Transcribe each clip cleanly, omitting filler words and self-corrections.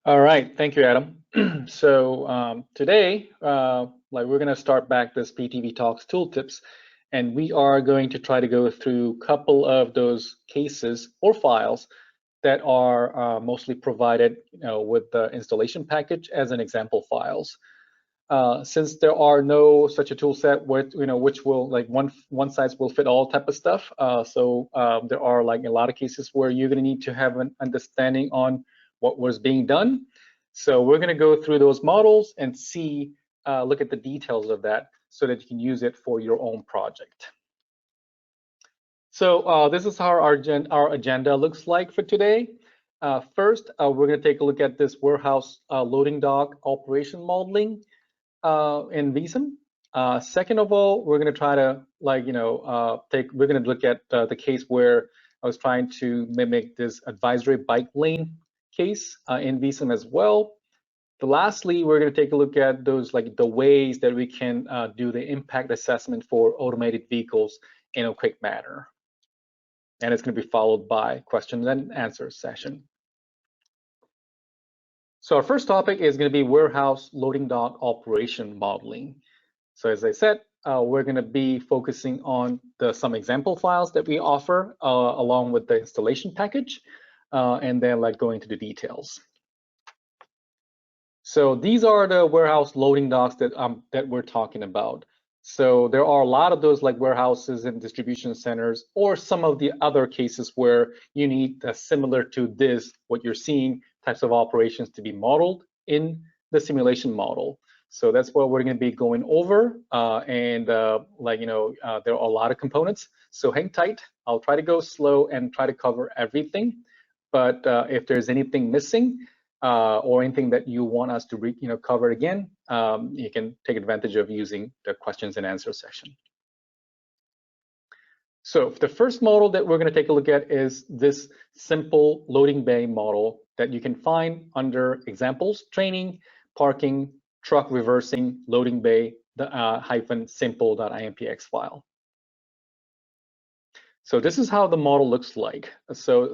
All right, thank you, Adam. So today, we're going to start back this PTV Talks Tooltips, and we are going to try to go through a couple of those cases or files that are mostly provided, with the installation package as an example files. Since there are no such a tool set with, which will like one size will fit all type of stuff. There are like a lot of cases where you're going to need to have an understanding on what was being done. So we're going to go through those models and see, look at the details of that so that you can use it for your own project. So this is how our agenda looks like for today. First, we're going to take a look at this warehouse loading dock operation modeling in Vissim. Second of all, we're going to try to we're going to look at the case where I was trying to mimic this advisory bike lane case in Vissim as well. Lastly, we're going to take a look at those the ways that we can do the impact assessment for automated vehicles in a quick manner. And it's going to be followed by questions and answers session. So our first topic is going to be warehouse loading dock operation modeling. So as I said, we're going to be focusing on some example files that we offer along with the installation package, and then go into the details. So these are the warehouse loading docks that we're talking about. So there are a lot of those warehouses and distribution centers, or some of the other cases where you need similar to this, what you're seeing, types of operations to be modeled in the simulation model. So that's what we're going to be going over, there are a lot of components. So hang tight. I'll try to go slow and try to cover everything. But if there's anything missing, or anything that you want us to cover again, you can take advantage of using the questions and answer section. So the first model that we're going to take a look at is this simple loading bay model that you can find under examples, training, parking, truck reversing, loading bay, -simple.impx file. So this is how the model looks like. So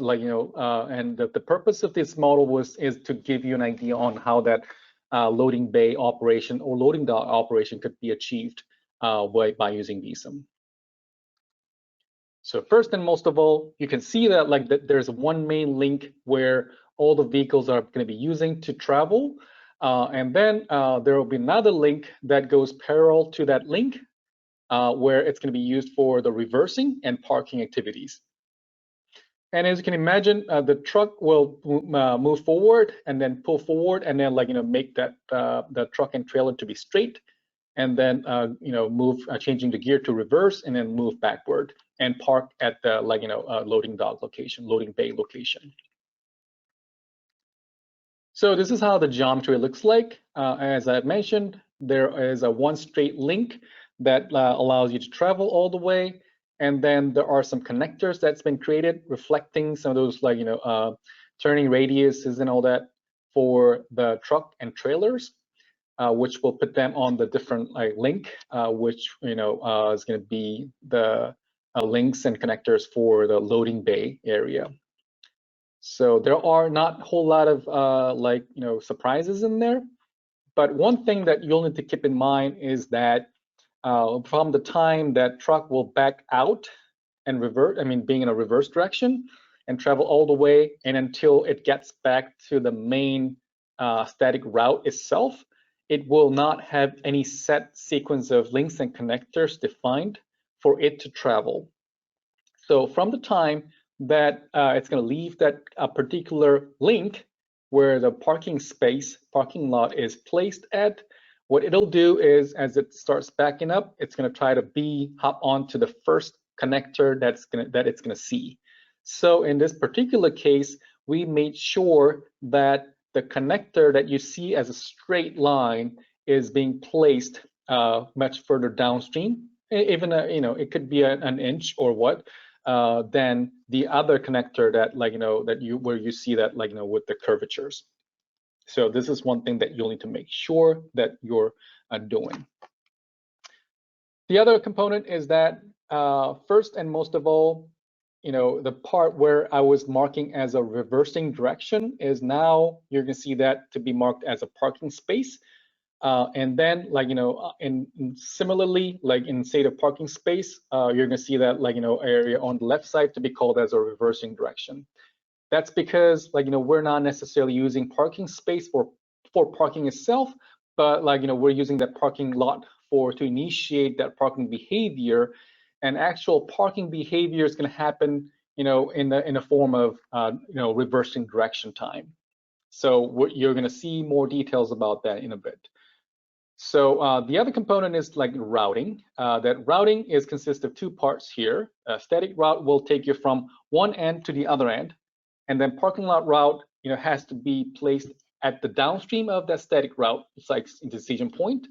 and the purpose of this model is to give you an idea on how that loading bay operation or loading dock operation could be achieved by using Vissim. So first and most of all, you can see that there's one main link where all the vehicles are going to be using to travel, and then there will be another link that goes parallel to that link, where it's going to be used for the reversing and parking activities. And as you can imagine, the truck will move forward and then pull forward, and then make that the truck and trailer to be straight, and then move, changing the gear to reverse, and then move backward and park at the loading dock location, loading bay location. So this is how the geometry looks like. As I mentioned, there is a one straight link that allows you to travel all the way, and then there are some connectors that's been created reflecting some of those turning radiuses and all that for the truck and trailers, which will put them on the different link, which is going to be the links and connectors for the loading bay area. So there are not a whole lot of surprises in there, but one thing that you'll need to keep in mind is that from the time that truck will back out and revert, being in a reverse direction, and travel all the way and until it gets back to the main static route itself, it will not have any set sequence of links and connectors defined for it to travel. So from the time that it's going to leave that particular link where the parking lot is placed at, what it'll do is, as it starts backing up, it's going to try to hop onto the first connector that it's going to see. So in this particular case, we made sure that the connector that you see as a straight line is being placed much further downstream, even it could be an inch or what, than the other connector that where you see that with the curvatures. So this is one thing that you'll need to make sure that you're doing. The other component is that first and most of all, the part where I was marking as a reversing direction is now you're going to see that to be marked as a parking space. And then, similarly, like in state of parking space, you're going to see that, area on the left side to be called as a reversing direction. That's because, we're not necessarily using parking space for parking itself, but we're using that parking lot to initiate that parking behavior, and actual parking behavior is going to happen, in the form of, reversing direction time. So you're going to see more details about that in a bit. So the other component is like routing. That routing consists of two parts here. A static route will take you from one end to the other end, and then parking lot route, has to be placed at the downstream of that static route, it's like decision point.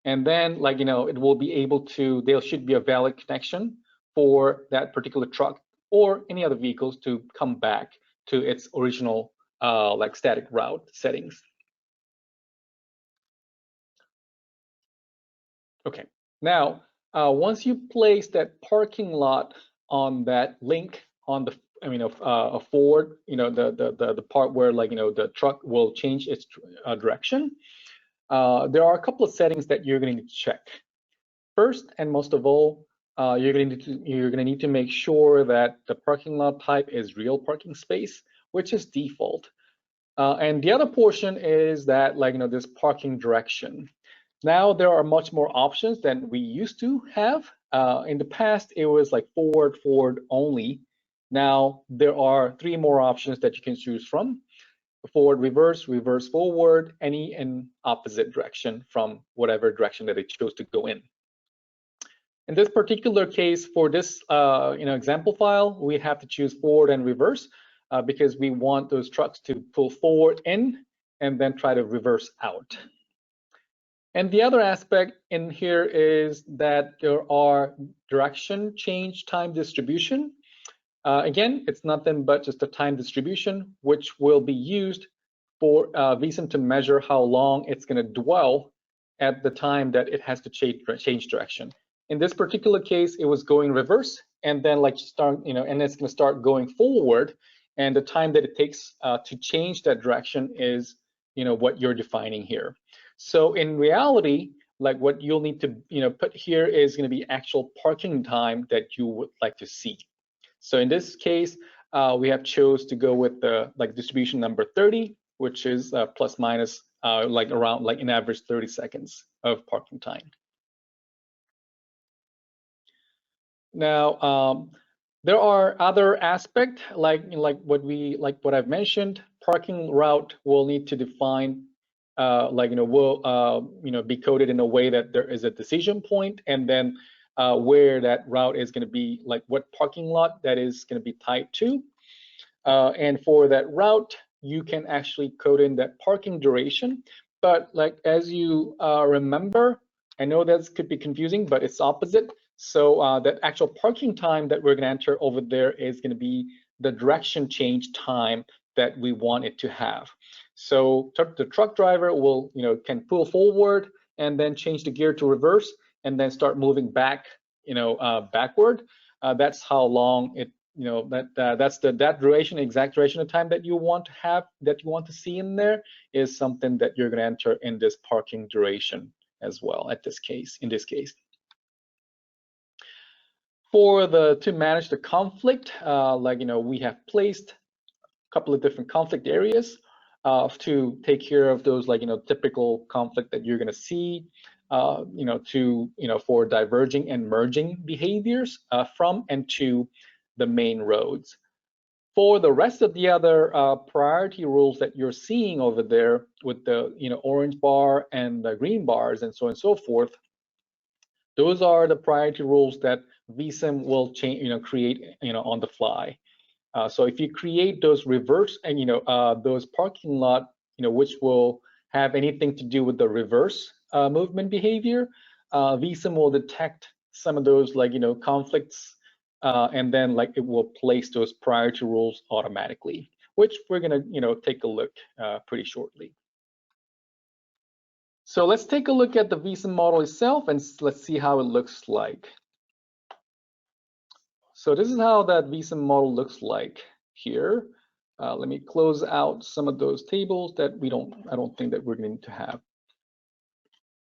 And then, it will be able to, there should be a valid connection for that particular truck or any other vehicles to come back to its original static route settings. Okay, now once you place that parking lot on that link on the, forward, the part where the truck will change its direction, there are a couple of settings that you're going to check. First and most of all, you're going to need to make sure that the parking lot type is real parking space, which is default. And the other portion is that this parking direction. Now there are much more options than we used to have. In the past, it was like forward only. Now there are 3 more options that you can choose from: forward, reverse, reverse, forward, any in opposite direction from whatever direction that they chose to go in. In this particular case, for this example file, we have to choose forward and reverse because we want those trucks to pull forward in and then try to reverse out. And the other aspect in here is that there are direction change time distribution. Again, it's nothing but just a time distribution, which will be used for Vissim to measure how long it's going to dwell at the time that it has to change direction. In this particular case, it was going reverse, and then and it's going to start going forward, and the time that it takes to change that direction is, what you're defining here. So in reality, what you'll need to, put here is going to be actual parking time that you would like to see. So in this case, we have chose to go with the distribution number 30, which is plus minus around in average 30 seconds of parking time. Now, there are other aspects like what I've mentioned. Parking route will need to define will be coded in a way that there is a decision point, and then where that route is going to be, what parking lot that is going to be tied to. And for that route, you can actually code in that parking duration. But as you remember, I know that could be confusing, but it's opposite. So that actual parking time that we're going to enter over there is going to be the direction change time that we want it to have. So the truck driver will, can pull forward and then change the gear to reverse and then start moving back, backward. That's how long it, that's that duration, exact duration of time that you want to have, that you want to see in there, is something that you're going to enter in this parking duration as well. In this case. For to manage the conflict, we have placed a couple of different conflict areas to take care of those typical conflict that you're going to see, for diverging and merging behaviors from and to the main roads. For the rest of the other priority rules that you're seeing over there with the orange bar and the green bars and so on and so forth, those are the priority rules that Vissim will create on the fly. So if you create those reverse and those parking lot which will have anything to do with the reverse movement behavior, Vissim will detect some of those conflicts, and then it will place those priority rules automatically, which we're gonna take a look pretty shortly. So let's take a look at the Vissim model itself and let's see how it looks like. So this is how that Vissim model looks like here. Let me close out some of those tables that I don't think that we're going to have.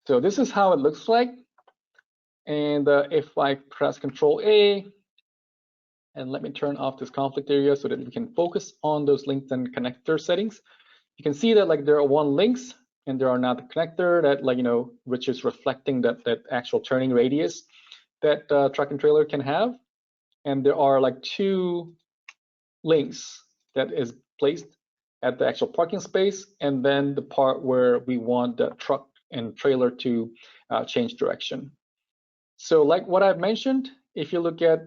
So this is how it looks like. And if I press Control A, and let me turn off this conflict area so that we can focus on those links and connector settings. You can see that like there are one links and there are now the connector that which is reflecting that actual turning radius that truck and trailer can have. And there are like two links that is placed at the actual parking space, and then the part where we want the truck and trailer to change direction. So like what I've mentioned, if you look at,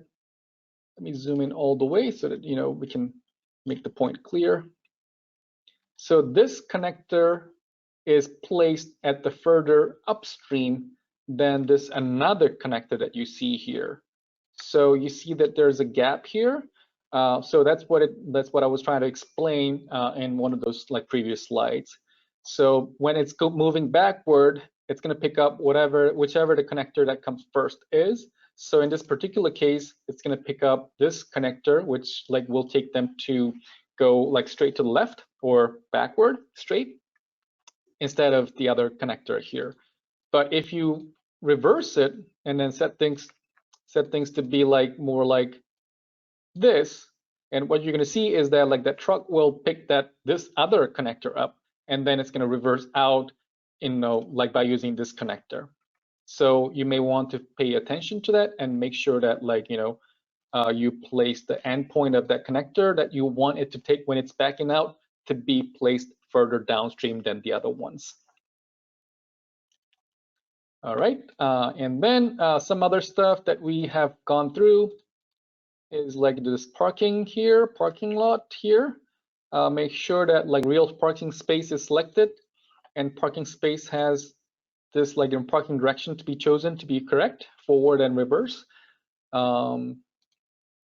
let me zoom in all the way so that we can make the point clear. So this connector is placed at the further upstream than this another connector that you see here. So you see that there's a gap here. So that's what I was trying to explain in one of those like previous slides. So when it's moving backward, it's going to pick up whichever the connector that comes first is. So in this particular case, it's going to pick up this connector, which like will take them to go like straight to the left or backward straight instead of the other connector here. But if you reverse it and then set things to be like more like this, and what you're going to see is that like that truck will pick this other connector up, and then it's going to reverse out like by using this connector. So you may want to pay attention to that and make sure that like you place the endpoint of that connector that you want it to take when it's backing out to be placed further downstream than the other ones. All right, and then some other stuff that we have gone through is like this parking lot here. Make sure that like real parking space is selected, and parking space has this like parking direction to be chosen to be correct, forward and reverse. And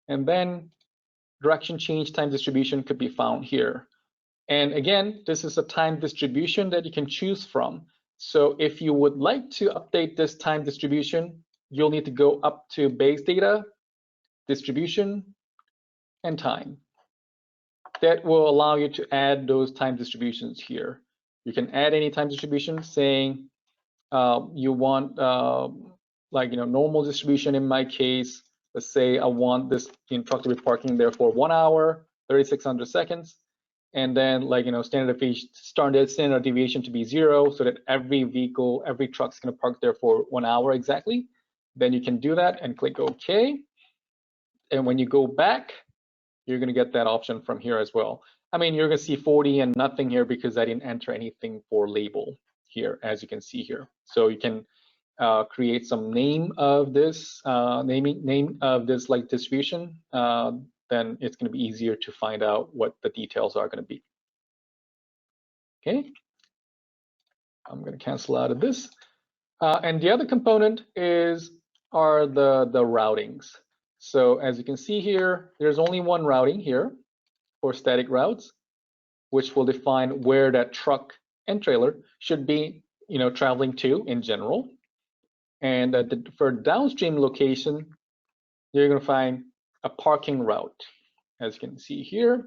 then direction change time distribution could be found here. And again, this is a time distribution that you can choose from. So if you would like to update this time distribution, you'll need to go up to base data, distribution, and time. That will allow you to add those time distributions here. You can add any time distribution saying you want normal distribution. In my case, let's say I want this truck to be parking there for 1 hour, 3,600 seconds. And then standard deviation to be 0 so that every truck's going to park there for 1 hour exactly. Then you can do that and click OK. And when you go back, you're going to get that option from here as well. I mean, you're going to see 40 and nothing here because I didn't enter anything for label here, as you can see here. So you can create some name of this, name of this like distribution. Then it's going to be easier to find out what the details are going to be. Okay, I'm going to cancel out of this. And the other component are the routings. So as you can see here, there's only one routing here for static routes, which will define where that truck and trailer should be, traveling to in general. And for downstream location, you're going to find a parking route, as you can see here.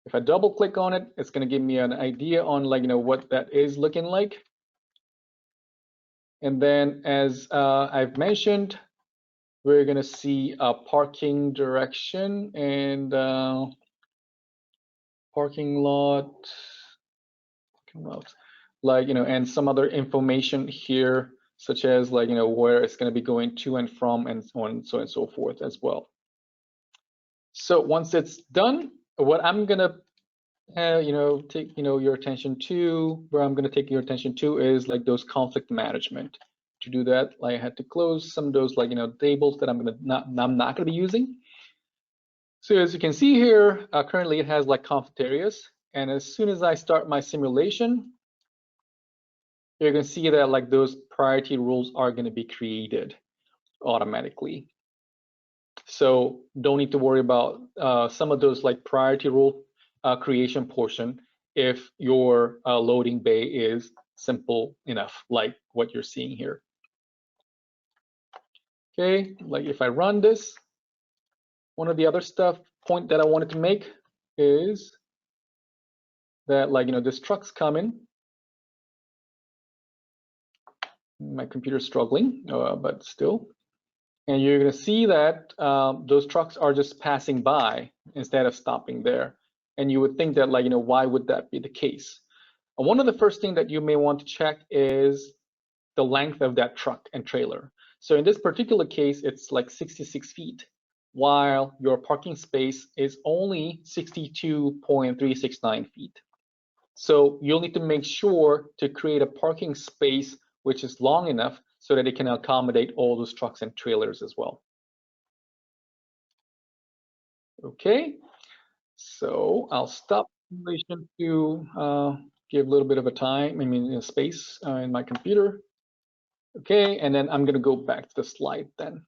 If I double click on it, it's going to give me an idea on what that is looking like. And then as I've mentioned, we're going to see a parking direction and parking lot, and some other information here, such as where it's going to be going to and from, and so on, so and so forth as well. So once it's done, what I'm going to take your attention to, where I'm going to take your attention to is like those conflict management. To do that, I had to close some of those tables that I'm not going to be using. So as you can see here, currently it has like conflict areas, and as soon as I start my simulation, you're going to see that those priority rules are going to be created automatically. So don't need to worry about some of those priority rule creation portion if your loading bay is simple enough, like what you're seeing here. Okay, like if I run this, one of the other point that I wanted to make is that, like, this truck's coming. My computer's struggling, but still. And you're going to see that those trucks are just passing by instead of stopping there. And you would think that, like, why would that be the case? And one of the first things that you may want to check is the length of that truck and trailer. So in this particular case, it's like 66 feet, while your parking space is only 62.369 feet. So you'll need to make sure to create a parking space which is long enough so that it can accommodate all those trucks and trailers as well. Okay, so I'll stop simulation to give a little bit of a time, space in my computer. Okay, and then I'm going to go back to the slide then.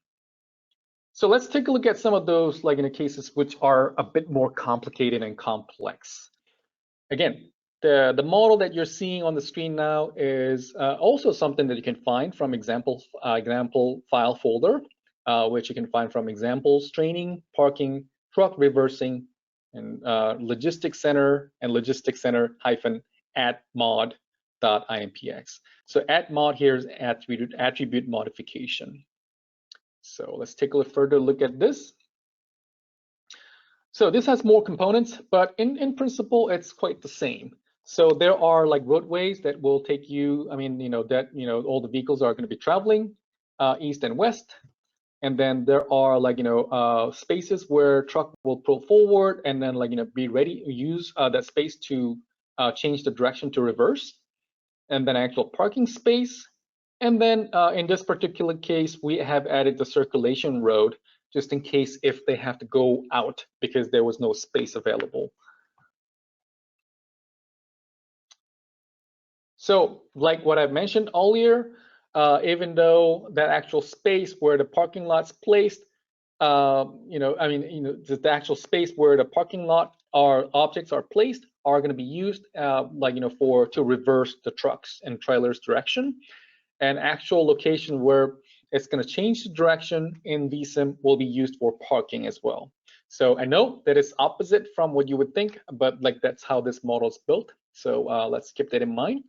So let's take a look at some of those, like, cases which are a bit more complicated and complex. Again, the model that you're seeing on the screen now is also something that you can find from example file folder, which you can find from examples, training, parking, truck reversing, and logistics center and logistics center -@mod.impx. So @mod here is attribute modification. So let's take a further look at this. So this has more components, but in principle, it's quite the same. So there are like roadways that will take you, all the vehicles are going to be traveling east and west. And then there are, like, spaces where truck will pull forward and then, like, be ready to use that space to change the direction to reverse. And then actual parking space. And then in this particular case, we have added the circulation road just in case if they have to go out because there was no space available. So like what I mentioned earlier, even though that actual space where the parking lot's placed, the actual space where the parking lot or objects are placed are going to be used, to reverse the trucks and trailers direction. And actual location where it's going to change the direction in Vissim will be used for parking as well. So I know that it's opposite from what you would think, but like that's how this model is built. So let's keep that in mind.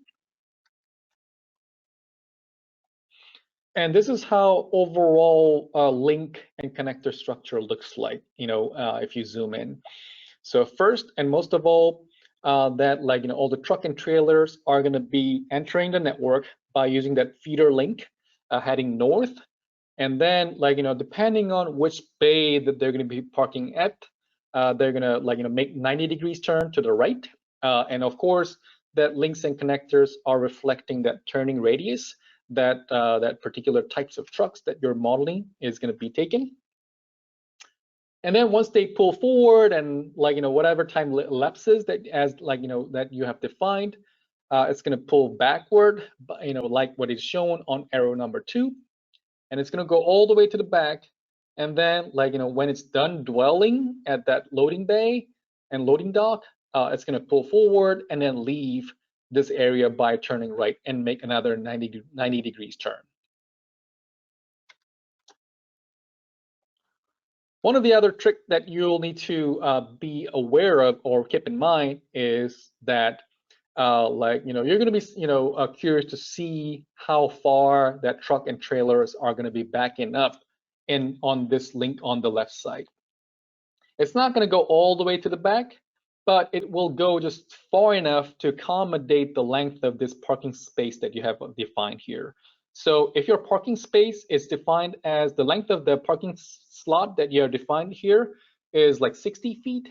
And this is how overall link and connector structure looks like, if you zoom in. So first and most of all, all the truck and trailers are going to be entering the network by using that feeder link heading north. And then, depending on which bay that they're going to be parking at, they're going to, make 90 degrees turn to the right. And of course, that links and connectors are reflecting that turning radius that that particular types of trucks that you're modeling is going to be taken. And then once they pull forward and whatever time lapses that that you have defined, it's going to pull backward, like what is shown on arrow number 2, and it's going to go all the way to the back. And then when it's done dwelling at that loading bay and loading dock, it's going to pull forward and then leave this area by turning right and make another 90 degrees turn. One of the other tricks that you'll need to be aware of or keep in mind is that you're going to be curious to see how far that truck and trailers are going to be backing up on this link on the left side. It's not going to go all the way to the back, but it will go just far enough to accommodate the length of this parking space that you have defined here. So if your parking space is defined as the length of the parking slot that you have defined here is like 60 feet,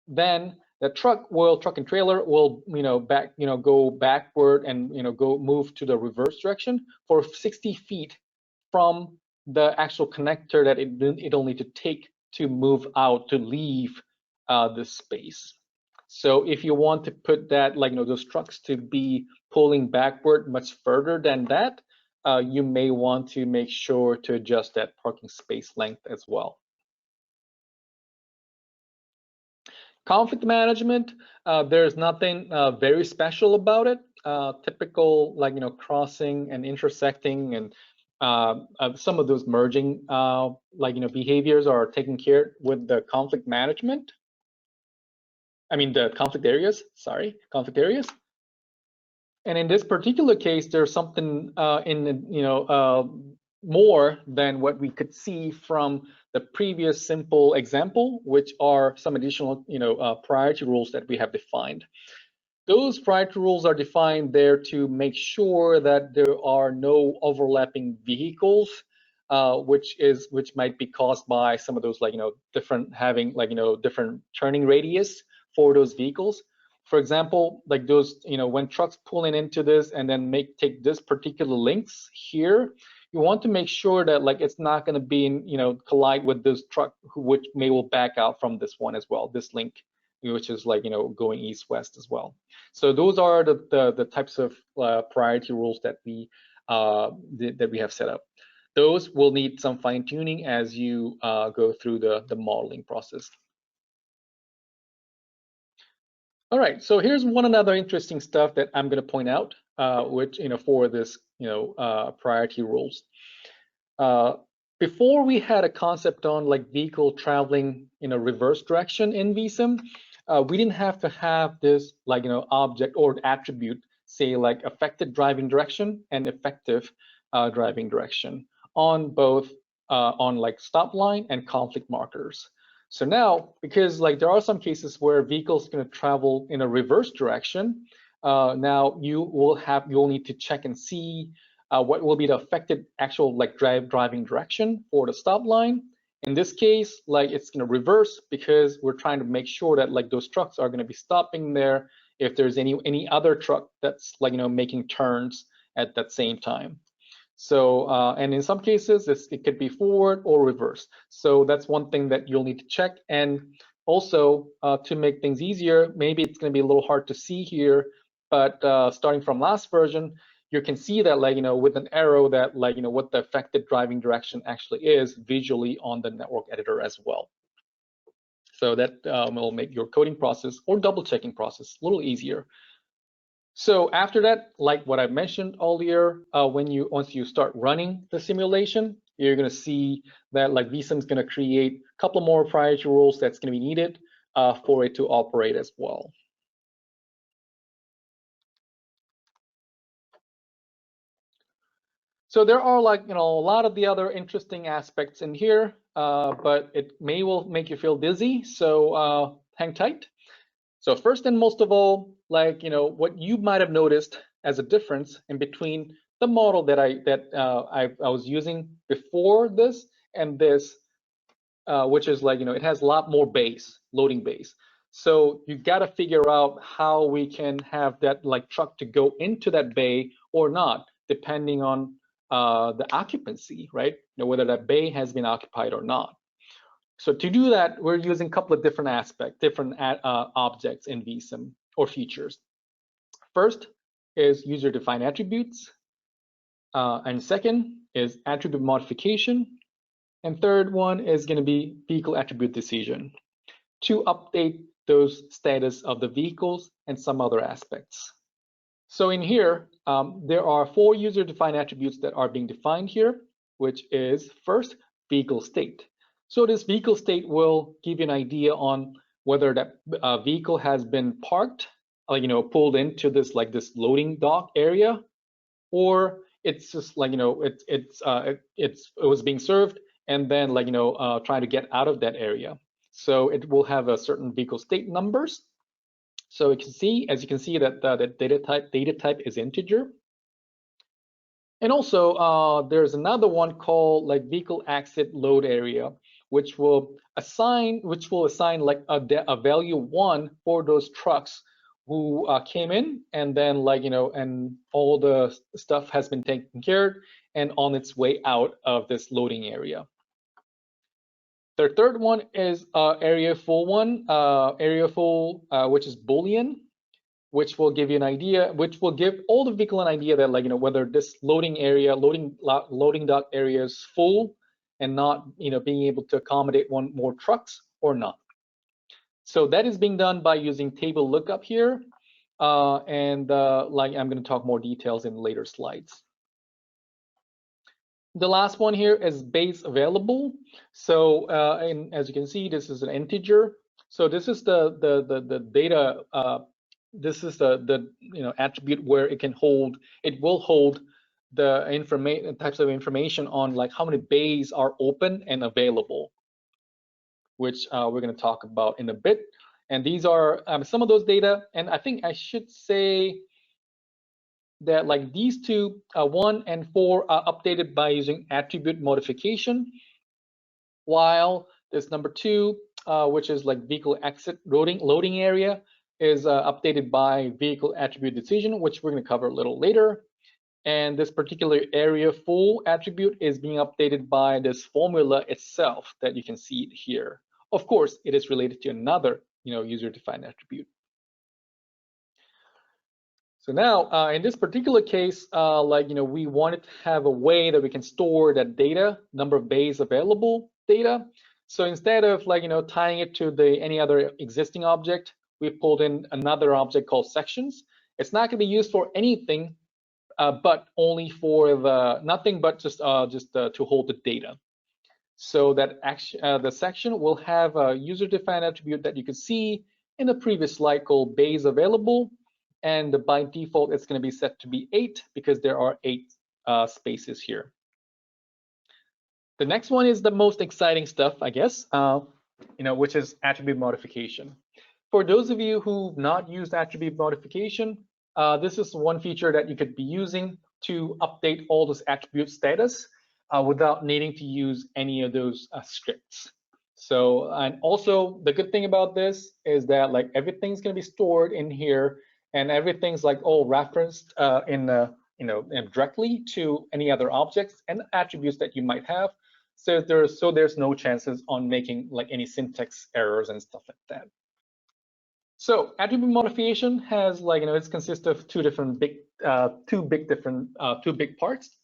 then the truck and trailer will go backward and move to the reverse direction for 60 feet from the actual connector that it'll need to take to move out to leave this space. So if you want to put that those trucks to be pulling backward much further than that, you may want to make sure to adjust that parking space length as well. Conflict management, there's nothing very special about it. Typical crossing and intersecting and some of those merging behaviors are taken care with the conflict management. I mean the conflict areas. Sorry, conflict areas. And in this particular case, there's something more than what we could see from the previous simple example, which are some additional priority rules that we have defined. Those priority rules are defined there to make sure that there are no overlapping vehicles, which might be caused by some of those different different turning radius for those vehicles. For example, like those, when trucks pulling into this and then take this particular links here, you want to make sure that it's not going to be collide with this truck which will back out from this one as well, this link, which is going east-west as well. So those are the types of priority rules that we have set up. Those will need some fine-tuning as you go through the modeling process. All right, so here's another interesting stuff that I'm going to point out, which for this priority rules. Before we had a concept on vehicle traveling in a reverse direction in Vissim, we didn't have to have this object or attribute say affected driving direction and effective driving direction on both on stop line and conflict markers. So now, because there are some cases where vehicles going to travel in a reverse direction, now you'll need to check and see what will be the affected actual driving direction for the stop line. In this case, it's going to reverse because we're trying to make sure that those trucks are going to be stopping there if there's any other truck that's making turns at that same time. So, and in some cases, it could be forward or reverse. So that's one thing that you'll need to check. And also, to make things easier, maybe it's going to be a little hard to see here, but starting from last version, you can see that with an arrow that what the affected driving direction actually is visually on the network editor as well. So that will make your coding process or double checking process a little easier. So after that, like what I mentioned earlier, once you start running the simulation, you're going to see that Vissim is going to create a couple more priority rules that's going to be needed for it to operate as well. So there are a lot of the other interesting aspects in here, but it will make you feel dizzy. So hang tight. So first and most of all, what you might have noticed as a difference in between the model that I was using before this and this, which is it has a lot more loading base. So you got to figure out how we can have that truck to go into that bay or not, depending on the occupancy, right? Whether that bay has been occupied or not. So to do that, we're using a couple of different objects in Vissim or features. First is user-defined attributes, and second is attribute modification, and third one is going to be vehicle attribute decision to update those status of the vehicles and some other aspects. So in here, there are 4 user-defined attributes that are being defined here, which is first vehicle state. So this vehicle state will give you an idea on whether that vehicle has been parked, pulled into this this loading dock area, or it's just it was being served and then trying to get out of that area. So it will have a certain vehicle state numbers. So as you can see that the data type is integer. And also there's another one called vehicle exit load area, which will assign a value 1 for those trucks who came in and then and all the stuff has been taken care of and on its way out of this loading area. The third one is area full which is Boolean, which will give you an idea, which will give all the vehicle an idea that whether this loading dock area is full and not being able to accommodate one more trucks or not. So that is being done by using table lookup here, and I'm going to talk more details in later slides. The last one here is base available. So and as you can see, this is an integer. So this is the data. This is the attribute where it will hold the information types of information on like how many bays are open and available, which we're going to talk about in a bit. And these are some of those data. And I think I should say that like these two, 1 and 4, are updated by using attribute modification, while this number 2, which is like vehicle exit loading area, is updated by vehicle attribute decision, which we're going to cover a little later. And this particular area full attribute is being updated by this formula itself that you can see here. Of course, it is related to another user-defined attribute. So now, in this particular case, we wanted to have a way that we can store that data, number of bays available data. So instead of tying it to any other existing object, we pulled in another object called sections. It's not going to be used for anything, but only for nothing but just to hold the data. So that the section will have a user-defined attribute that you can see in the previous slide called bays available. And by default, it's going to be set to be 8 because there are 8 spaces here. The next one is the most exciting stuff, I guess, which is attribute modification. For those of you who've not used attribute modification, this is one feature that you could be using to update all those attribute status without needing to use any of those scripts. So, and also the good thing about this is that like everything's going to be stored in here, and everything's like all referenced directly to any other objects and attributes that you might have. So there's no chances on making like any syntax errors and stuff like that. So attribute modification has it consists of two big parts.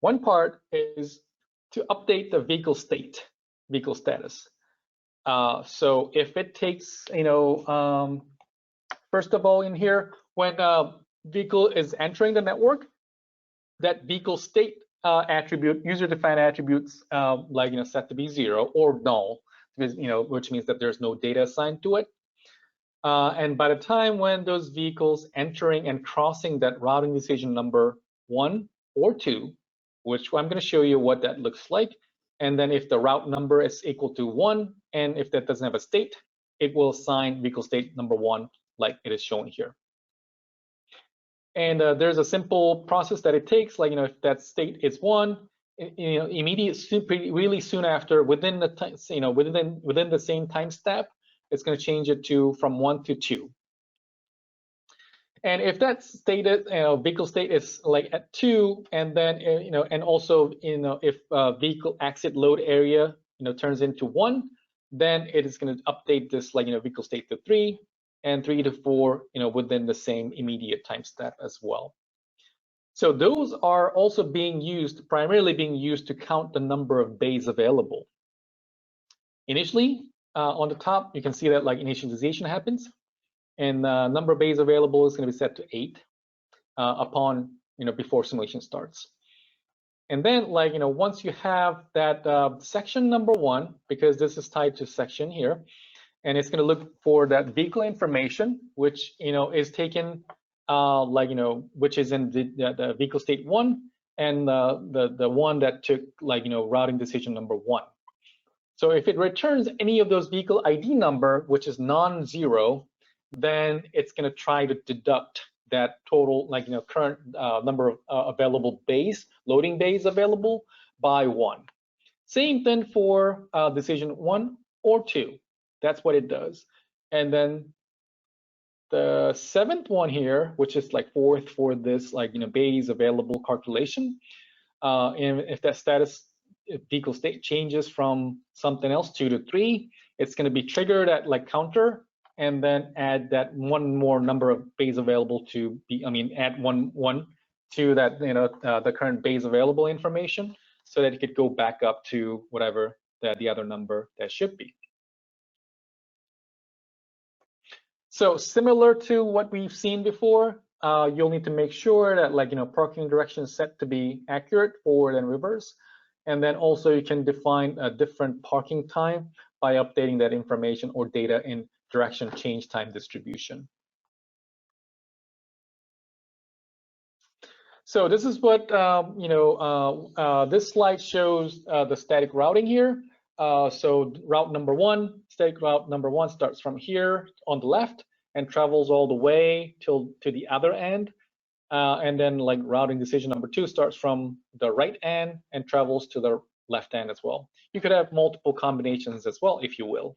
One part is to update the vehicle status. So if it takes first of all in here, when vehicle is entering the network, that vehicle state attribute, user-defined attributes set to be 0 or null, because which means that there's no data assigned to it. And by the time when those vehicles entering and crossing that routing decision number 1 or 2, which I'm going to show you what that looks like, and then if the route number is equal to 1, and if that doesn't have a state, it will assign vehicle state number 1 like it is shown here. And there's a simple process that it takes, if that state is 1, really soon after, within the within the same time step, it's going to change it from 1 to 2. And if that stated vehicle state is like at 2, and then and also if vehicle exit load area turns into 1, then it is going to update this vehicle state to 3, and 3 to 4 within the same immediate time step as well. So those are also primarily being used to count the number of bays available. Initially, on the top, you can see that initialization happens, and the number of bays available is going to be set to 8 upon before simulation starts. And then once you have that section number 1, because this is tied to section here, and it's going to look for that vehicle information, which is taken which is in the vehicle state 1, and the one that took routing decision number 1. So if it returns any of those vehicle ID number, which is non-zero, then it's going to try to deduct that total current number of available bays, loading bays available by 1. Same thing for decision 1 or 2. That's what it does. And then the 7th one here, which is 4th for this bays available calculation, and if that status vehicle state changes from something else 2 to 3, it's going to be triggered at counter, and then add that one more number of bays available to be, add one to that the current bays available information, so that it could go back up to whatever the other number that should be. So similar to what we've seen before, you'll need to make sure that parking direction is set to be accurate, forward and reverse. And then also you can define a different parking time by updating that information or data in direction change time distribution. So this is what this slide shows the static routing here. So route number one, static route number one starts from here on the left and travels all the way to the other end. And then routing decision number two starts from the right end and travels to the left end as well. You could have multiple combinations as well, if you will.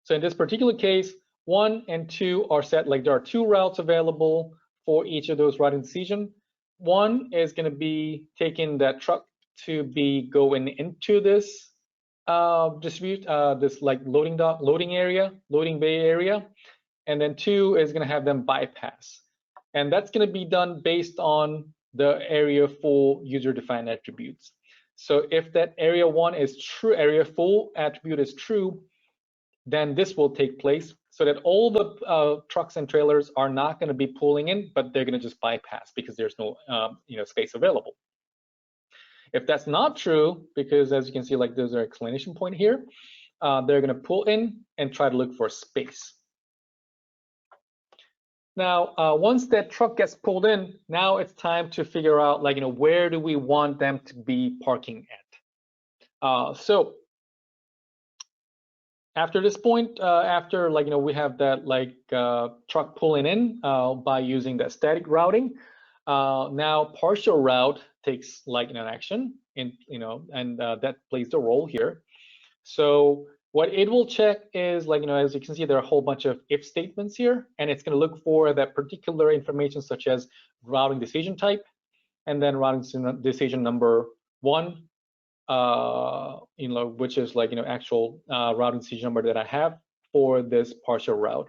So in this particular case, 1 and 2 are set there are 2 routes available for each of those routing decision. One is going to be taking that truck to be going into this this loading area, loading bay area, and then 2 is going to have them bypass. And that's going to be done based on the area full user-defined attributes. So if that area 1 is true, area full attribute is true, then this will take place so that all the trucks and trailers are not going to be pulling in, but they're going to just bypass because there's no space available. If that's not true, because as you can see, there's an exclamation point here, they're going to pull in and try to look for space. Now, once that truck gets pulled in, now it's time to figure out where do we want them to be parking at. So after this point, after we have that truck pulling in by using that static routing, now partial route takes an action in and that plays the role here. So what it will check is as you can see, there are a whole bunch of if statements here, and it's going to look for that particular information such as routing decision type, and then routing decision number 1. Which is actual routing decision number that I have for this partial route.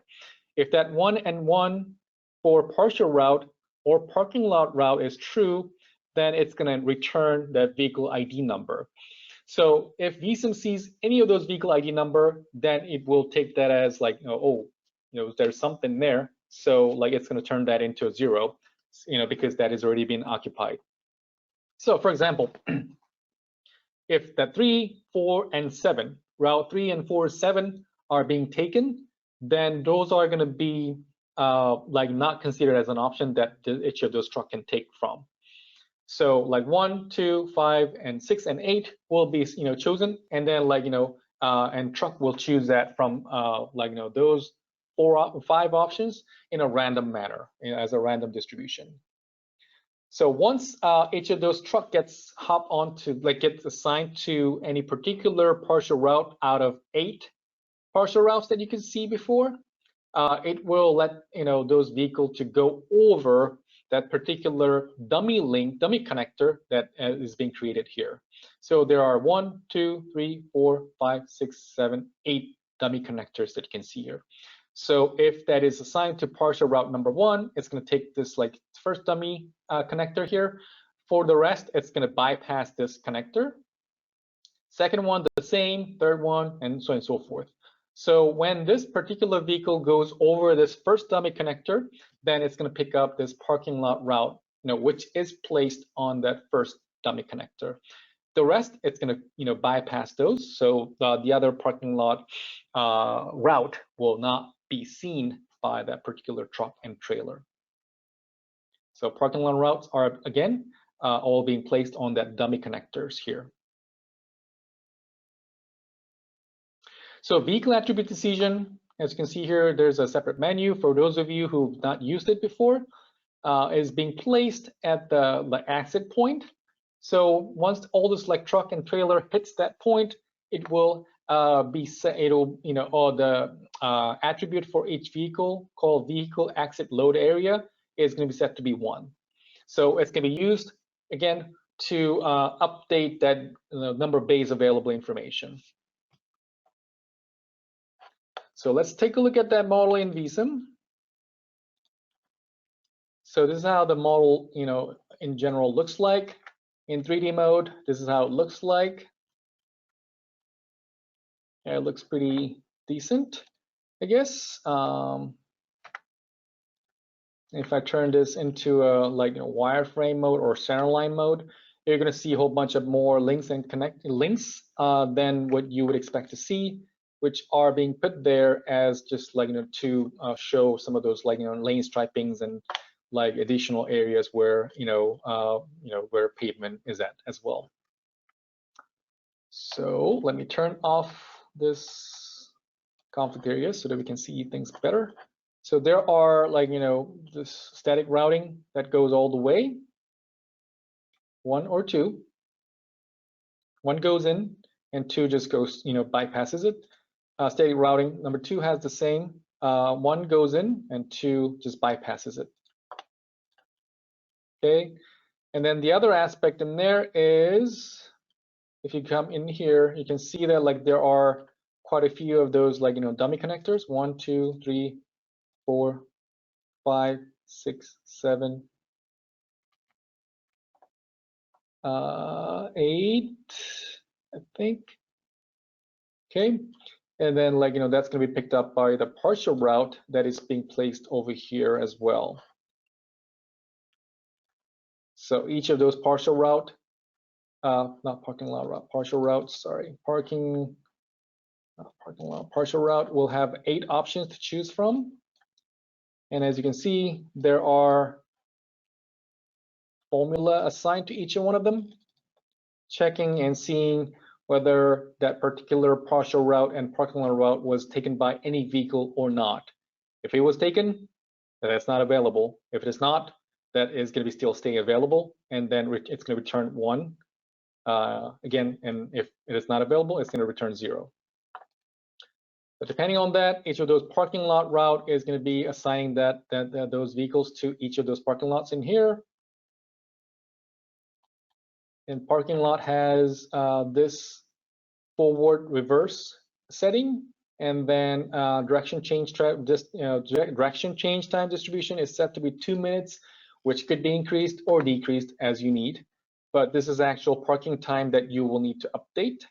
If that 1 and 1 for partial route or parking lot route is true, then it's going to return that vehicle ID number. So if Vissim sees any of those vehicle ID number, then it will take that as there's something there. So it's going to turn that into a 0, because that has already been occupied. So for example, if the 3, 4, and 7, route 3 and 4, 7 are being taken, then those are going to be not considered as an option that each of those truck can take from. So 1, 2, 5, and 6, and 8 will be chosen, and then and truck will choose that from those 4 or 5 options in a random manner, as a random distribution. So once each of those truck gets gets assigned to any particular partial route out of 8 partial routes that you can see before, it will let those vehicles to go over that particular dummy connector that is being created here. So there are 1, 2, 3, 4, 5, 6, 7, 8 dummy connectors that you can see here. So if that is assigned to partial route number 1, it's going to take this first dummy connector here. For the rest, it's going to bypass this connector. Second one, the same. Third one, and so on and so forth. So when this particular vehicle goes over this first dummy connector, then it's going to pick up this parking lot route, which is placed on that first dummy connector. The rest, it's going to bypass those. So the other parking lot route will not be seen by that particular truck and trailer. So parking lot routes are again all being placed on that dummy connectors here. So vehicle attribute decision, as you can see here, there's a separate menu for those of you who've not used it before, is being placed at the exit point. So once all this truck and trailer hits that point, it will be set. It'll or the attribute for each vehicle called vehicle exit load area is going to be set to be 1. So it's going to be used again to update that number of bays available information. So let's take a look at that model in Vissim. So this is how the model, in general looks like. In 3D mode, this is how it looks like. Yeah, it looks pretty decent, I guess. If I turn this into a wireframe mode or centerline mode, you're going to see a whole bunch of more links and links than what you would expect to see, which are being put there as just to show some of those lane stripings and additional areas where where pavement is at as well. So let me turn off this conflict area so that we can see things better. So there are this static routing that goes all the way, 1 or 2. 1 goes in and 2 just goes, bypasses it. Static routing number 2 has the same. 1 goes in and 2 just bypasses it. Okay, and then the other aspect in there is, if you come in here, you can see that there are quite a few of those dummy connectors. 1, 2, 3, 4, 5, 6, 7, 8, I think. Okay, and then that's going to be picked up by the partial route that is being placed over here as well. So each of those partial route, not parking lot route, partial routes, sorry, parking lot, partial route will have 8 options to choose from. And as you can see, there are formula assigned to each one of them, checking and seeing whether that particular partial route and parking lot route was taken by any vehicle or not. If it was taken, then that's not available. If it is not, that is going to be still staying available, and then it's going to return 1 again. And if it is not available, it's going to return 0. But depending on that, each of those parking lot route is going to be assigning those vehicles to each of those parking lots in here. And parking lot has this forward reverse setting, and then direction change time distribution is set to be 2 minutes, which could be increased or decreased as you need. But this is actual parking time that you will need to update.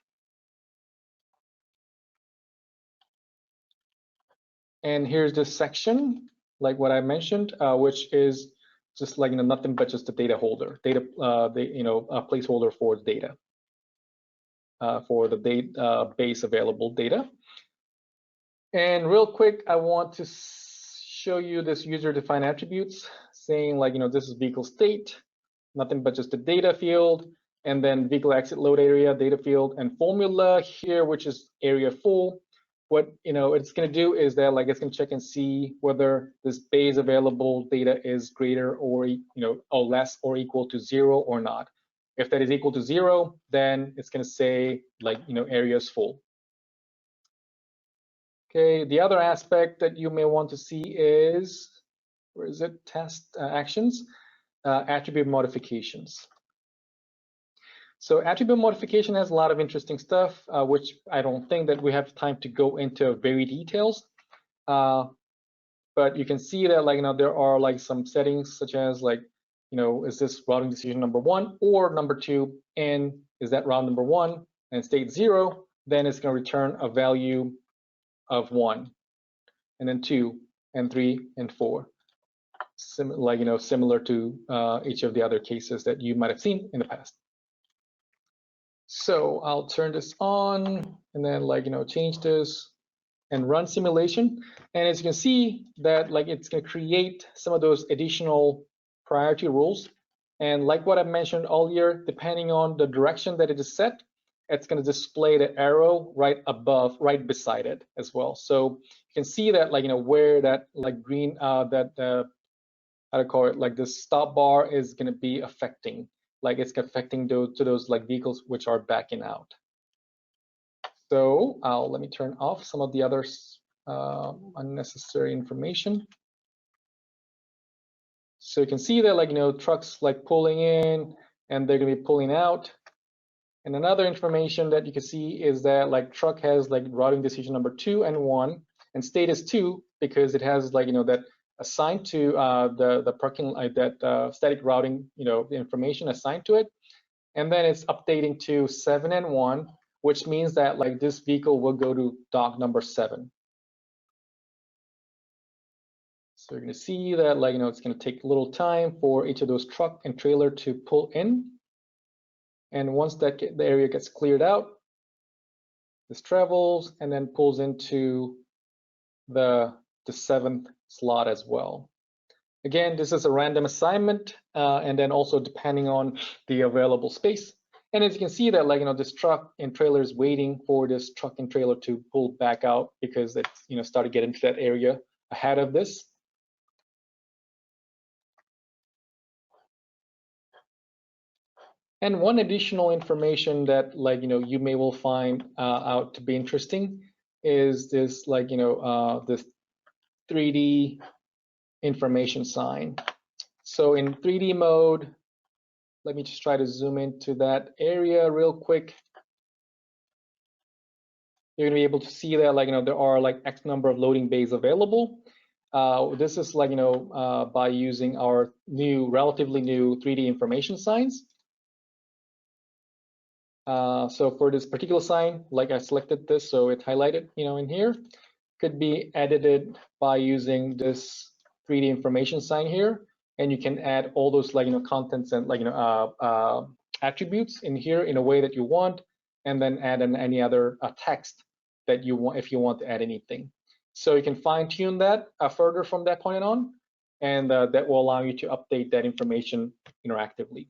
And here's this section, like what I mentioned, which is just nothing but just a data holder, a placeholder for data, for the database available data. And real quick, I want to show you this user-defined attributes, saying this is vehicle state, nothing but just a data field, and then vehicle exit load area, data field, and formula here, which is area full. What it's going to do is that it's going to check and see whether this base available data is greater or or less or equal to 0 or not. If that is equal to 0, then it's going to say area is full. Okay, the other aspect that you may want to see is, where is it? Test actions, attribute modifications. So attribute modification has a lot of interesting stuff, which I don't think that we have time to go into very details. But you can see that there are some settings such as is this routing decision number 1 or number 2, and is that route number 1 and state 0, then it's going to return a value of 1, and then 2 and 3 and 4, similar to each of the other cases that you might have seen in the past. So I'll turn this on and then change this and run simulation. And as you can see that it's going to create some of those additional priority rules. And like what I mentioned earlier, depending on the direction that it is set, it's going to display the arrow right above, right beside it as well. So you can see that where that green how to call it, this stop bar is going to be affecting. It's affecting those vehicles which are backing out. So let me turn off some of the other unnecessary information. So you can see that trucks pulling in and they're gonna be pulling out. And another information that you can see is that truck has routing decision number 2 and 1, and state is 2 because it has that assigned to the parking that static routing the information assigned to it, and then it's updating to 7 and 1, which means that this vehicle will go to dock number 7. So you're going to see that, like, it's going to take a little time for each of those truck and trailer to pull in. And once the area gets cleared out, this travels and then pulls into the 7th slot as well. Again, this is a random assignment, and then also depending on the available space. And as you can see that, like, this truck and trailer is waiting for this truck and trailer to pull back out because it's, started getting to that area ahead of this. And one additional information that, like, you may will find out to be interesting is this, like, this 3D information sign. So in 3D mode, let me just try to zoom into that area real quick. You're gonna be able to see that, like, there are like X number of loading bays available. This is, like, by using our relatively new 3D information signs. So for this particular sign, like, I selected this, so it highlighted, in here, could be edited by using this 3D information sign here, and you can add all those, like, contents and, like, attributes in here in a way that you want, and then add in any other text that you want if you want to add anything. So you can fine tune that further from that point on, and that will allow you to update that information interactively.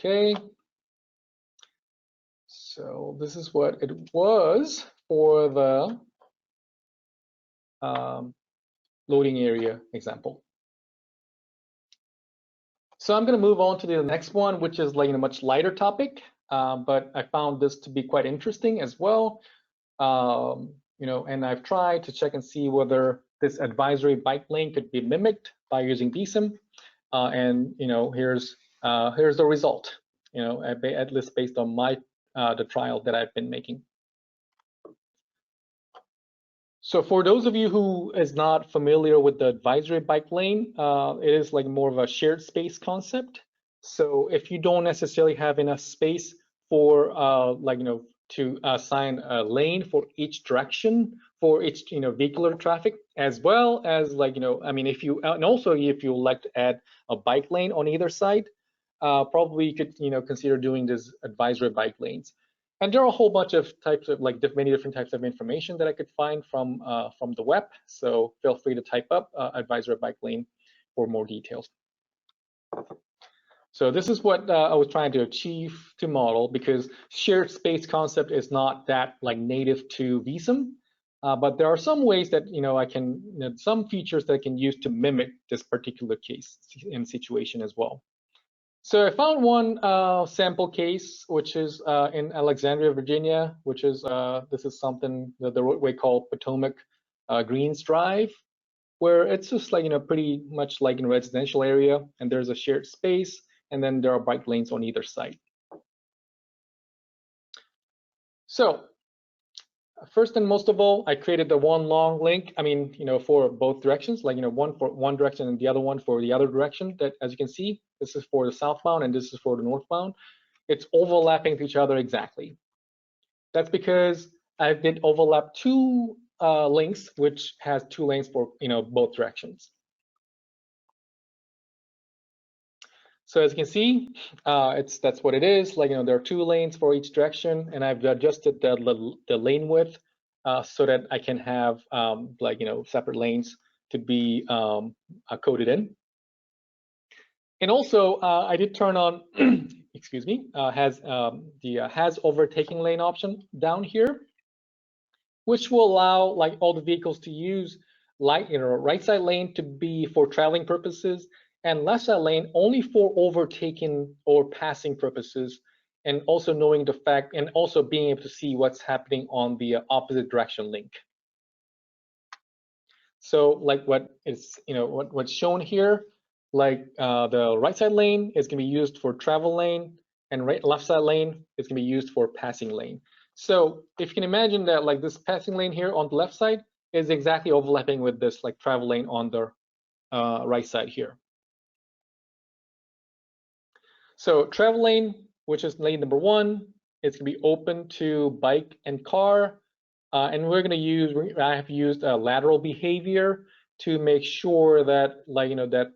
Okay, so this is what it was for the loading area example. So I'm going to move on to the next one, which is, like, a much lighter topic, but I found this to be quite interesting as well. And I've tried to check and see whether this advisory bike lane could be mimicked by using Vissim, and here's the result. At least based on the trial that I've been making. So for those of you who is not familiar with the advisory bike lane, it is like more of a shared space concept. So if you don't necessarily have enough space for to assign a lane for each direction for each vehicular traffic, as well as, like, if you, and also if you like to add a bike lane on either side, probably you could consider doing this advisory bike lanes. And there are a whole bunch of types of, like, many different types of information that I could find from the web. So feel free to type up advisory bike lane for more details. So this is what I was trying to achieve to model, because shared space concept is not that, like, native to Vissim, but there are some ways that I can, some features that I can use to mimic this particular case and situation as well. So I found one sample case, which is in Alexandria, Virginia, which is this is something that the roadway called Potomac Greens Drive, where it's just, like, pretty much like in a residential area, and there's a shared space, and then there are bike lanes on either side. So first and most of all, I created the one long link. I mean, for both directions, like, one for one direction and the other one for the other direction. That, as you can see, this is for the southbound and this is for the northbound. It's overlapping to each other exactly. That's because I did overlap two links, which has two lanes for both directions. So as you can see, that's what it is. Like, there are two lanes for each direction, and I've adjusted the lane width so that I can have separate lanes to be coded in. And also, I did turn on, excuse me, has Overtaking Lane option down here, which will allow, like, all the vehicles to use, like, right side lane to be for traveling purposes, and left side lane only for overtaking or passing purposes, and also knowing the fact, and also being able to see what's happening on the opposite direction link. So, like, what is what's shown here, like, the right side lane is going to be used for travel lane, and left side lane is going to be used for passing lane. So if you can imagine that, like, this passing lane here on the left side is exactly overlapping with this, like, travel lane on the right side here. So travel lane, which is lane number 1, it's going to be open to bike and car. And we're going to use, I have used lateral behavior to make sure that, like, you know, that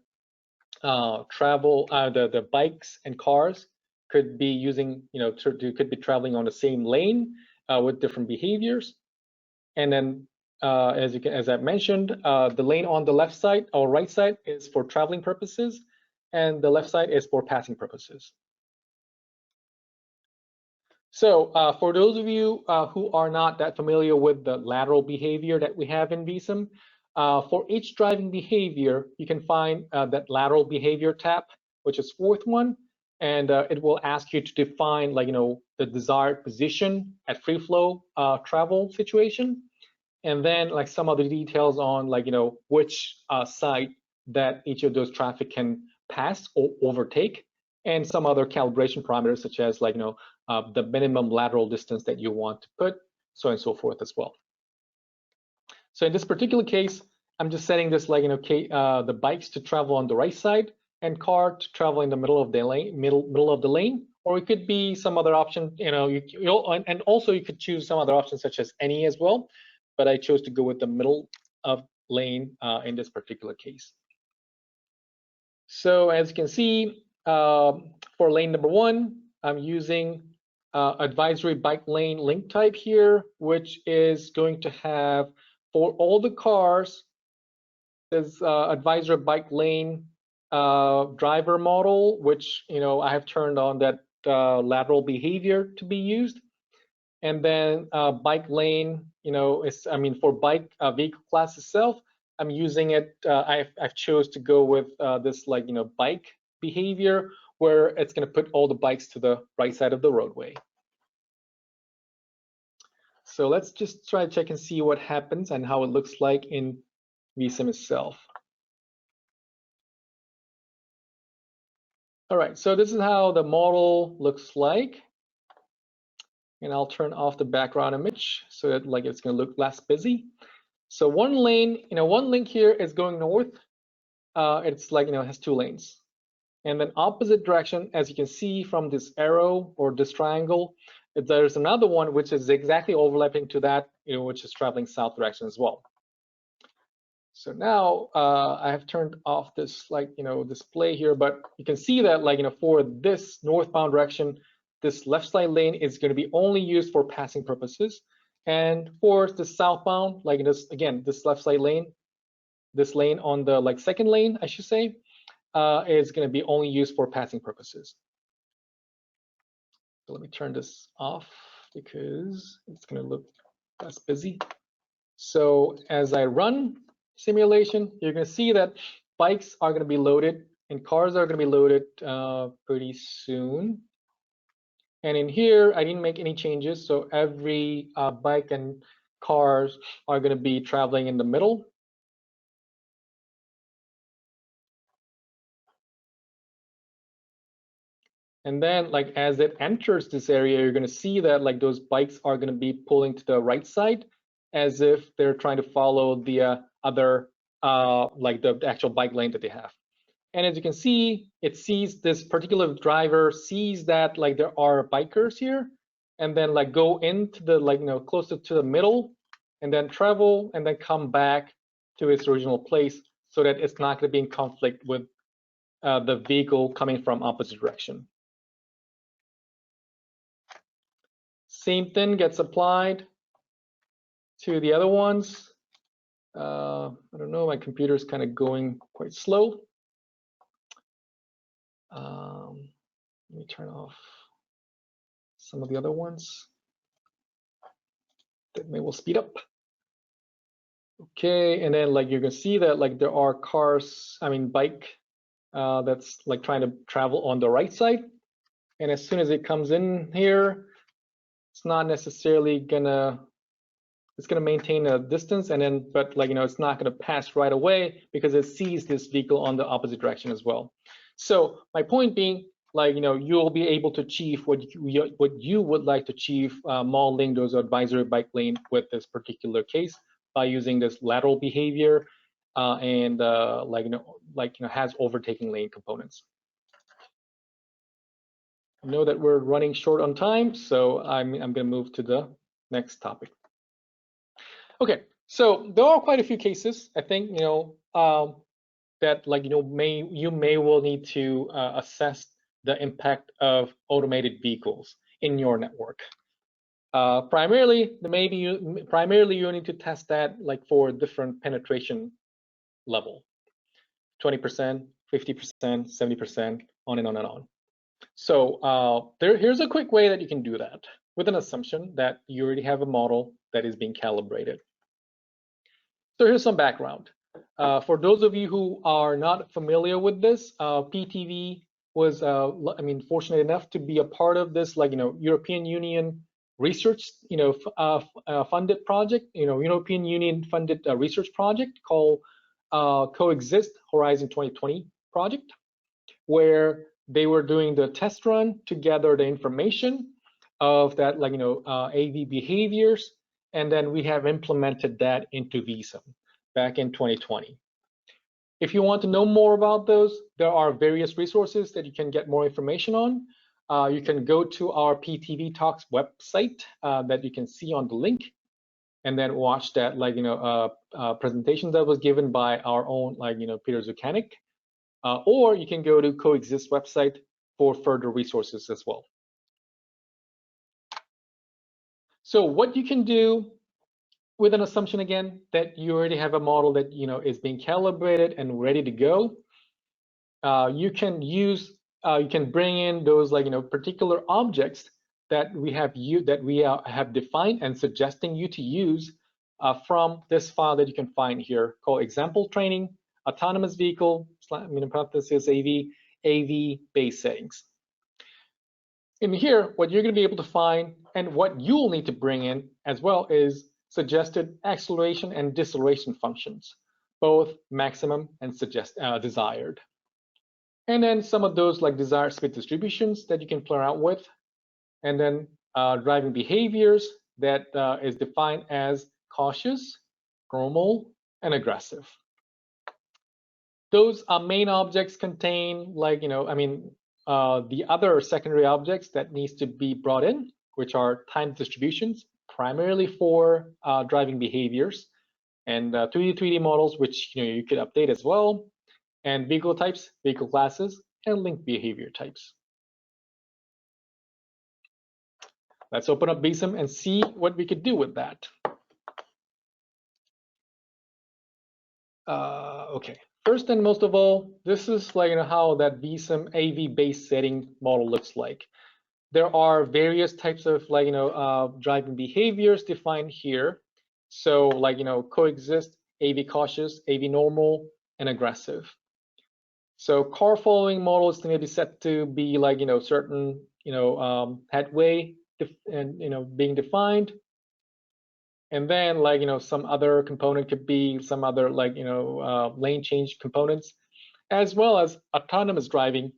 the bikes and cars could be using, you know, could be traveling on the same lane with different behaviors. And then, as I mentioned, the lane on the left side or right side is for traveling purposes, and the left side is for passing purposes. So for those of you who are not that familiar with the lateral behavior that we have in Vissim, for each driving behavior, you can find that lateral behavior tab, which is fourth one, and it will ask you to define, like, you know, the desired position at free flow travel situation, and then like some other details on, like, you know, which side that each of those traffic can pass or overtake, and some other calibration parameters such as, like, you know, the minimum lateral distance that you want to put, so on and so forth as well. So in this particular case, I'm just setting this, like, you know, the bikes to travel on the right side and car to travel in the middle of the lane, middle of the lane, or it could be some other option, you know, and also you could choose some other options such as any as well, but I chose to go with the middle of lane in this particular case. So as you can see, for lane number 1, I'm using advisory bike lane link type here, which is going to have, for all the cars, this advisory bike lane driver model, which, you know, I have turned on that lateral behavior to be used. And then bike lane, you know, for bike vehicle class itself, I'm using it. I've chose to go with this, like, you know, bike behavior, where it's going to put all the bikes to the right side of the roadway. So let's just try to check and see what happens and how it looks like in Vissim itself. All right, so this is how the model looks like. And I'll turn off the background image so that, like, it's going to look less busy. So one lane, you know, one link here is going north. It's like, you know, it has 2 lanes. And then opposite direction, as you can see from this arrow or this triangle, there's another one which is exactly overlapping to that, you know, which is traveling south direction as well. So now I have turned off this, like, you know, display here, but you can see that, like, you know, for this northbound direction, this left side lane is going to be only used for passing purposes. And for the southbound, like this, again, this left side lane, this lane on the, like, second lane, I should say, is going to be only used for passing purposes. So let me turn this off because it's going to look less busy. So as I run simulation, you're going to see that bikes are going to be loaded and cars are going to be loaded pretty soon. And in here, I didn't make any changes. So every bike and cars are going to be traveling in the middle. And then, like, as it enters this area, you're going to see that, like, those bikes are going to be pulling to the right side as if they're trying to follow the other, like the actual bike lane that they have. And as you can see, it sees this particular driver sees that, like, there are bikers here, and then, like, go into the, like, you know, closer to the middle, and then travel and then come back to its original place so that it's not going to be in conflict with the vehicle coming from opposite direction. Same thing gets applied to the other ones. I don't know, my computer is kind of going quite slow. Let me turn off some of the other ones. That may will speed up. Okay, and then, like, you're gonna see that, like, there are cars, bike that's, like, trying to travel on the right side. And as soon as it comes in here, it's not necessarily gonna, it's gonna maintain a distance, and then, but, like, you know, it's not gonna pass right away because it sees this vehicle on the opposite direction as well. So my point being, like, you know, you'll be able to achieve what you would like to achieve modeling those advisory bike lane with this particular case by using this lateral behavior and like you know has overtaking lane components. I know that we're running short on time, so I'm going to move to the next topic. Okay, so there are quite a few cases, I think, that you may well need to assess the impact of automated vehicles in your network. Primarily you need to test that like for different penetration level, 20%, 50%, 70%, on and on and on. So here's a quick way that you can do that with an assumption that you already have a model that is being calibrated. So here's some background. For those of you who are not familiar with this, PTV was, fortunate enough to be a part of this, European Union research, funded project, European Union funded research project called Coexist Horizon 2020 project, where they were doing the test run to gather the information of that, AV behaviors, and then we have implemented that into Vissim back in 2020. If you want to know more about those, there are various resources that you can get more information on. You can go to our PTV Talks website that you can see on the link, and then watch that presentation that was given by our own Peter Zukanik. Or you can go to Coexist website for further resources as well. So what you can do with an assumption, again, that you already have a model that is being calibrated and ready to go, you can bring in those particular objects that we have defined and suggesting you to use from this file that you can find here called example training autonomous vehicle parenthesis AV base settings. In here, what you're going to be able to find and what you'll need to bring in as well is suggested acceleration and deceleration functions, both maximum and desired. And then some of those desired speed distributions that you can play around with. And then driving behaviors that is defined as cautious, normal, and aggressive. Those main objects contain the other secondary objects that needs to be brought in, which are time distributions, primarily for driving behaviors, and 2D, 3D models, which you could update as well, and vehicle types, vehicle classes, and linked behavior types. Let's open up Vissim and see what we could do with that. Okay. First and most of all, this is how that Vissim AV base setting model looks like. There are various types of driving behaviors defined here. So coexist, AV cautious, AV normal, and aggressive. So car following model is going to be set to be certain headway and being defined. And then some other component could be some other lane change components, as well as autonomous driving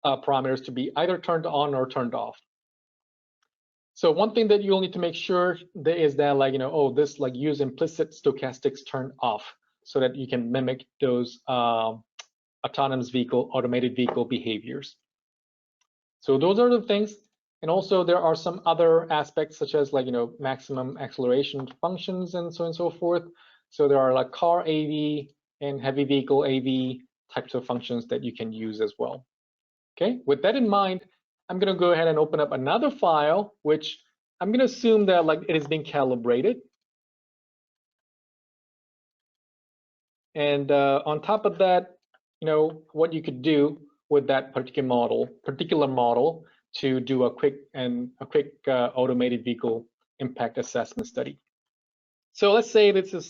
parameters to be either turned on or turned off. So one thing that you'll need to make sure there is that this use implicit stochastics turned off so that you can mimic those autonomous vehicle, automated vehicle behaviors. So those are the things. And also there are some other aspects such as maximum acceleration functions and so on and so forth. So there are car AV and heavy vehicle AV types of functions that you can use as well. Okay, with that in mind, I'm going to go ahead and open up another file, which I'm going to assume that it is being calibrated. And on top of that, what you could do with that particular model to do a quick automated vehicle impact assessment study. So let's say this is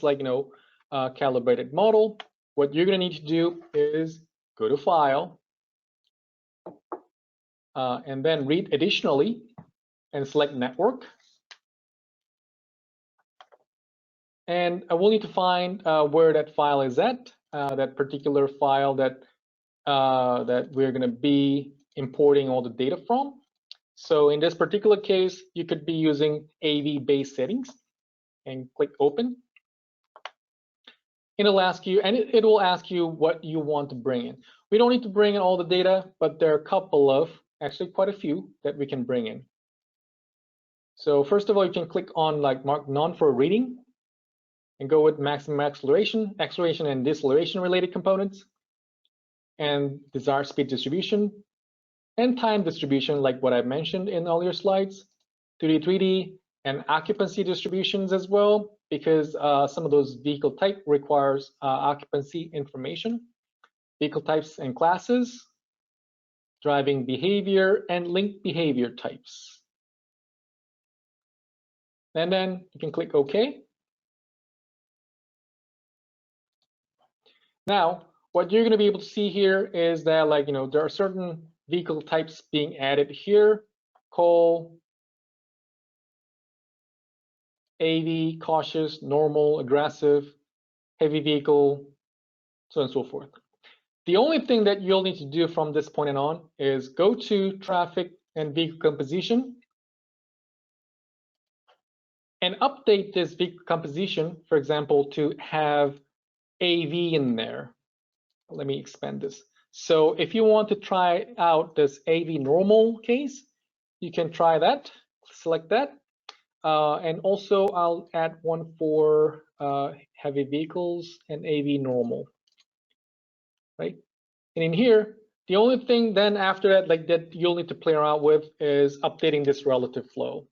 calibrated model. What you're going to need to do is go to File, and then read Additionally, and select Network. And I will need to find where that file is at, that particular file that we're going to be importing all the data from. So in this particular case, you could be using AV base settings and click Open. It'll ask you, and it will ask you what you want to bring in. We don't need to bring in all the data, but there are a couple of, actually quite a few, that we can bring in. So first of all, you can click on mark none for reading, and go with maximum acceleration, acceleration and deceleration related components, and desired speed distribution, and time distribution, like what I mentioned in earlier slides, 2D, 3D, and occupancy distributions as well, because some of those vehicle type requires occupancy information, vehicle types and classes, driving behavior, and link behavior types. And then you can click OK. Now, what you're going to be able to see here is that, like, there are certain vehicle types being added here: coal, AV, cautious, normal, aggressive, heavy vehicle, so on and so forth. The only thing that you'll need to do from this point on is go to traffic and vehicle composition and update this vehicle composition, for example, to have AV in there. Let me expand this. So if you want to try out this AV normal case, you can try that, select that. And also I'll add one for heavy vehicles and AV normal, right? And in here, the only thing then after that, like that you'll need to play around with is updating this relative flow.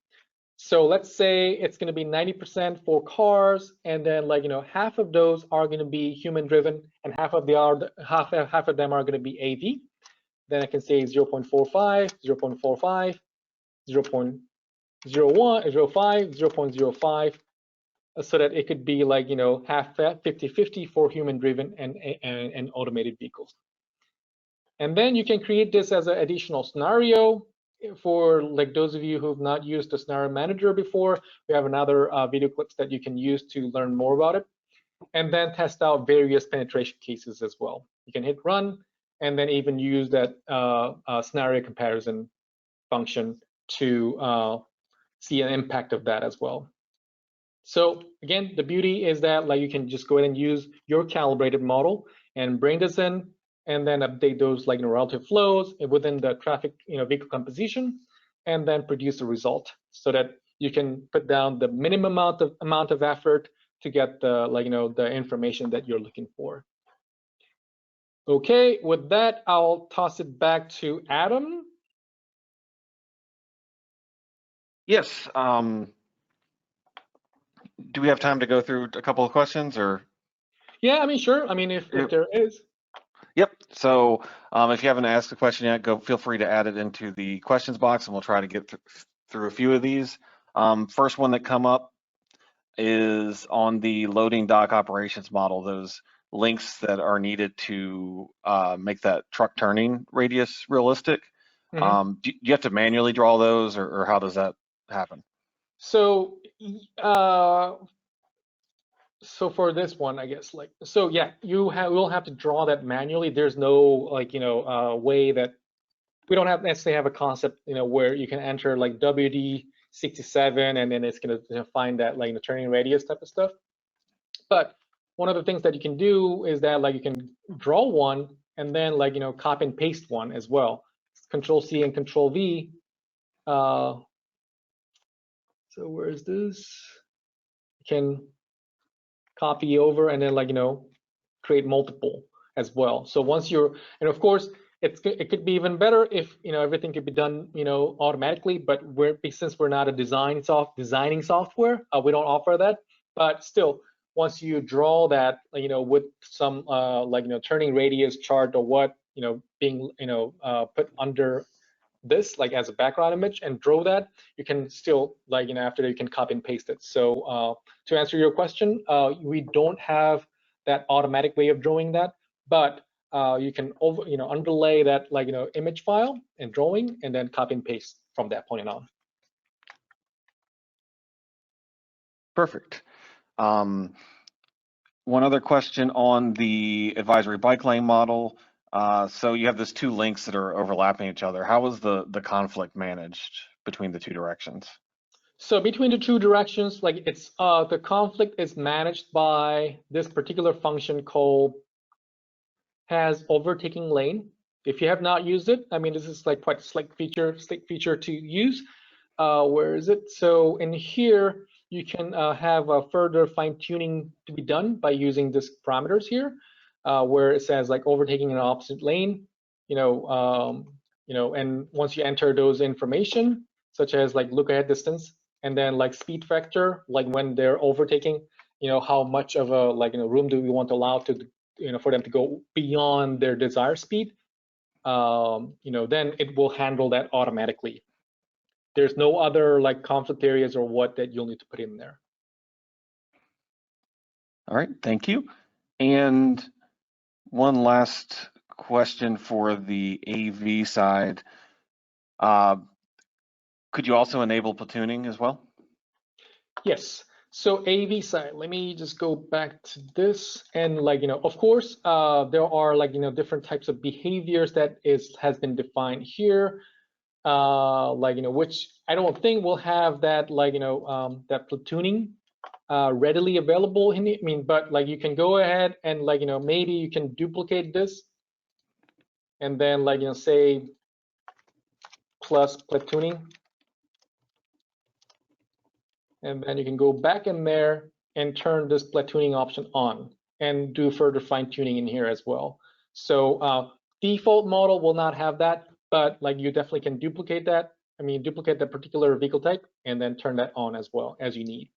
So let's say it's going to be 90% for cars, and then, like, half of those are going to be human driven, and half of them are going to be AV. Then I can say 0.45, 0.45, 0.01, 0.05, 0.05, so that it could be like, half 50-50 for human driven and automated vehicles. And then you can create this as an additional scenario. For like those of you who have not used the scenario manager before, we have another video clips that you can use to learn more about it, and then test out various penetration cases as well. You can hit run and then even use that scenario comparison function to see an impact of that as well. So again, the beauty is that, like, you can just go ahead and use your calibrated model and bring this in, and then update those, like, relative flows within the traffic, vehicle composition, and then produce a result so that you can put down the minimum amount of effort to get the, like, the information that you're looking for. Okay, with that, I'll toss it back to Adam. Yes. Do we have time to go through a couple of questions, or? Yeah, I mean, sure. I mean, if there is. Yep. So if you haven't asked a question yet, feel free to add it into the questions box, and we'll try to get through a few of these. First one that come up is on the loading dock operations model, those links that are needed to make that truck turning radius realistic. Mm-hmm. Do you have to manually draw those, or how does that happen? So so for this one, I guess, like, so yeah, we'll have to draw that manually. There's no, like, way that we don't necessarily have a concept, where you can enter like WD67 and then it's going to find that, like, turning radius type of stuff. But one of the things that you can do is that, like, you can draw one and then, like, copy and paste one as well. Control C and Control V. So where is this? You can copy over and then, like, create multiple as well. So once you're, and of course, it could be even better if, everything could be done, automatically, but since we're not a designing software, we don't offer that. But still, once you draw that, with some like, turning radius chart or what, being, put under this, like, as a background image, and draw that, you can still, like, after that, you can copy and paste it. So to answer your question, we don't have that automatic way of drawing that, but you can underlay that, like, image file and drawing, and then copy and paste from that point on. Perfect. One other question on the advisory bike lane model. So you have these two links that are overlapping each other. How is the conflict managed between the two directions? So between the two directions, like, it's the conflict is managed by this particular function called has Overtaking Lane. If you have not used it, I mean, this is like quite a slick feature to use. Where is it? So in here, you can have a further fine tuning to be done by using this parameters here, where it says like overtaking an opposite lane, and once you enter those information, such as like look ahead distance, and then like speed factor, like when they're overtaking, how much of a room do we want to allow to, for them to go beyond their desired speed, then it will handle that automatically. There's no other like conflict areas or what that you'll need to put in there. All right, thank you. And one last question for the AV side. Could you also enable platooning as well? Yes. So AV side, let me just go back to this, and of course, there are different types of behaviors that has been defined here, which I don't think will have that that platooning readily available in it. I mean, but you can go ahead and maybe you can duplicate this, and then say plus platooning. And then you can go back in there and turn this platooning option on and do further fine tuning in here as well. So default model will not have that, but you definitely can duplicate that. I mean, duplicate that particular vehicle type and then turn that on as well as you need.